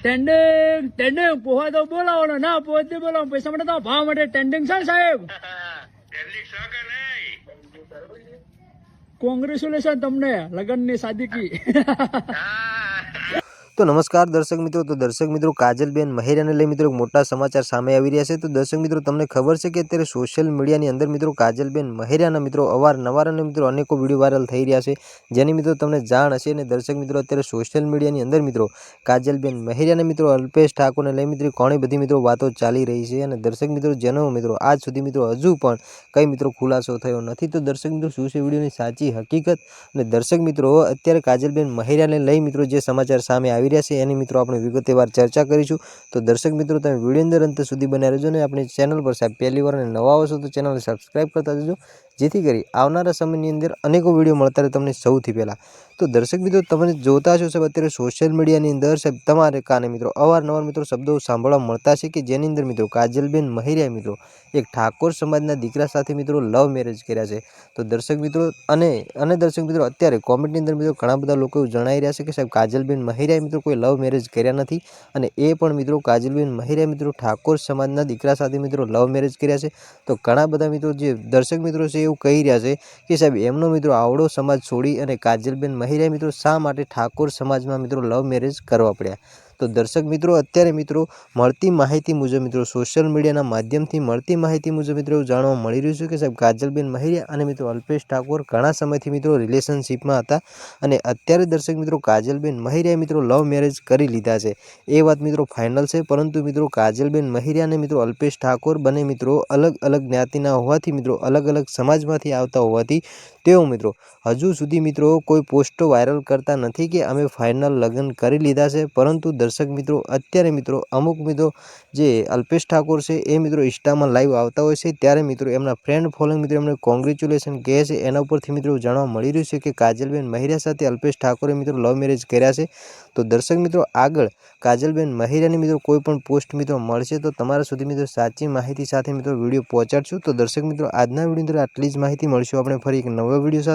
Tending tending poha તો બોલાવો ને ના પોહતી બોલાવો પૈસા માટે તો ભાવ માટે ટેન્ડિંગ છે સાહેબ. કોંગ્રેચ્યુલેશન તમને લગનની સાદગી. તો નમસ્કાર દર્શક મિત્રો. તો દર્શક મિત્રો, કાજલબેન મહેરિયાને લઈ મિત્રો મોટા સમાચાર સામે આવી રહ્યા છે. તો દર્શક મિત્રો, તમને ખબર છે કે અત્યારે સોશિયલ મીડિયાની અંદર મિત્રો કાજલબેન મહેરિયાના મિત્રો અવારનવાર અને મિત્રો અનેકો વિડીયો વાયરલ થઈ રહ્યા છે, જેની મિત્રો તમને જાણ હશે. અને દર્શક મિત્રો, અત્યારે સોશિયલ મીડિયાની અંદર મિત્રો કાજલબેન મહેરિયાને મિત્રો અલ્પેશ ઠાકોરને લઈ મિત્રો ઘણી બધી મિત્રો વાતો ચાલી રહી છે. અને દર્શક મિત્રો, જેનો મિત્રો આજ સુધી મિત્રો હજુ પણ કઈ મિત્રો ખુલાસો થયો નથી. તો દર્શક મિત્રો, શું છે વિડીયોની સાચી હકીકત? અને દર્શક મિત્રો, અત્યારે કાજલબેન મહેરિયાને લઈ મિત્રો જે સમાચાર સામે આવી રહ્યા છે એની મિત્રો આપણે વિગતવાર ચર્ચા કરીશું. તો દર્શક મિત્રો, તમે વિડીયો અંદર અંત સુધી બન્યા રહેજો. અને આપણી ચેનલ પર સાહેબ પહેલી વાર નવા આવશો તો ચેનલને સબસ્ક્રાઈબ કરતા જજો, જેથી કરી આવનારા સમયની અંદર અનેકો વિડીયો મળતા રહે તમને સૌથી પહેલાં. તો દર્શક મિત્રો, તમે જોતા છો સાહેબ અત્યારે સોશિયલ મીડિયાની અંદર સાહેબ તમારે કાને મિત્રો અવારનવાર મિત્રો શબ્દો સાંભળવા મળતા છે કે જેની અંદર મિત્રો કાજલબેન મહેરિયા મિત્રો એક ઠાકોર સમાજના દીકરા સાથે મિત્રો લવ મેરેજ કર્યા છે. તો દર્શક મિત્રો, અને દર્શક મિત્રો, અત્યારે કોમેન્ટની અંદર મિત્રો ઘણા બધા લોકો એવું જણાવી રહ્યા છે કે સાહેબ કાજલબેન મહેરિયા મિત્રો કોઈ લવ મેરેજ કર્યા નથી, અને એ પણ મિત્રો કાજલબેન મહેરિયા મિત્રો ઠાકોર સમાજના દીકરા સાથે મિત્રો લવ મેરેજ કર્યા છે. તો ઘણા બધા મિત્રો જે દર્શક મિત્રો છે એવું કહી રહ્યા છે કે સાહેબ એમનો મિત્રો આવડો સમાજ છોડી અને કાજલબેન મહેરિયા મિત્રો શા માટે ઠાકોર સમાજમાં મિત્રો લવ મેરેજ કરવા પડ્યા. તો દર્શક મિત્રો, અત્યારે મિત્રો મળતી માહિતી મુજબ મિત્રો સોશિયલ મીડિયાના માધ્યમથી મળતી માહિતી મુજબ મિત્રો એવું જાણવા મળી રહ્યું છે કે સાહેબ કાજલબેન મહેરિયા અને મિત્રો અલ્પેશ ઠાકોર ઘણા સમયથી મિત્રો રિલેશનશિપમાં હતા, અને અત્યારે દર્શક મિત્રો કાજલબેન મહેરિયાએ મિત્રો લવ મેરેજ કરી લીધા છે. એ વાત મિત્રો ફાઇનલ છે. પરંતુ મિત્રો કાજલબેન મહેરિયા અને મિત્રો અલ્પેશ ઠાકોર બંને મિત્રો અલગ અલગ જ્ઞાતિના હોવાથી મિત્રો અલગ અલગ સમાજમાંથી આવતા હોવાથી તેઓ મિત્રો હજુ સુધી મિત્રો કોઈ પોસ્ટો વાયરલ કરતા નથી કે અમે ફાઇનલ લગ્ન કરી લીધા છે. પરંતુ દર્શક મિત્રો, અત્યારે મિત્રો અમુક મિત્રો જે અલ્પેશ ઠાકોર છે એ મિત્રો ઇન્સ્ટામાં લાઈવ આવતા હોય છે, ત્યારે મિત્રો એમના ફ્રેન્ડ ફોલોઈંગ મિત્રો એમને કોંગ્રેચ્યુલેશન કહે છે. એના ઉપરથી મિત્રો જાણવા મળી રહ્યું છે કે કાજલબેન મહેરિયા સાથે અલ્પેશ ઠાકોરે મિત્રો લવ મેરેજ કર્યા છે. તો દર્શક મિત્રો, આગળ કાજલબેન મહેરિયાની મિત્રો કોઈ પણ પોસ્ટ મિત્રો મળશે તો તમારા સુધી મિત્રો સાચી માહિતી સાથે મિત્રો વિડીયો પહોંચાડશું. તો દર્શક મિત્રો, આજના વિડીયો અંદર આટલી જ માહિતી. મળશું આપણે ફરી એક નવા વિડીયો સાથે.